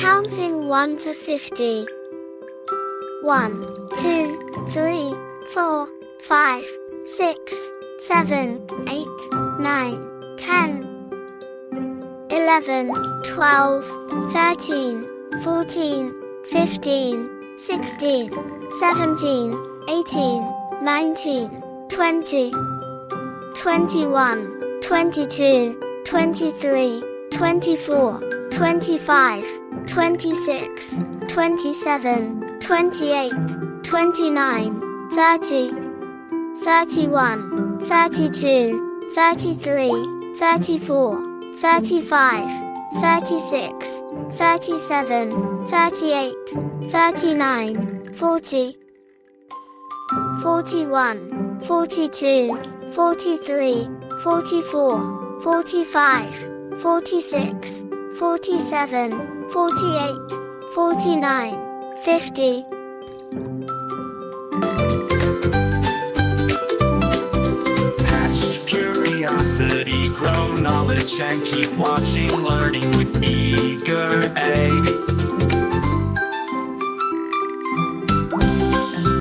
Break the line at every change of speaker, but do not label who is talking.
Counting 1 to 50. 1, 2, 3, 4, 5, 6, 7, 8, 9, 10, 11, 12, 13, 14, 15, 16, 17, 18, 19, 20, 21, 22, 23, 24, 25, 26, 27, 28, 29, 30, 31, 32, 33, 34, 35, 36, 37, 38, 39, 40, 41, 42, 43, 44, 45, 46, 47, 48, 49, 50.
Hatch curiosity, grow knowledge, and keep watching, learning with eager A.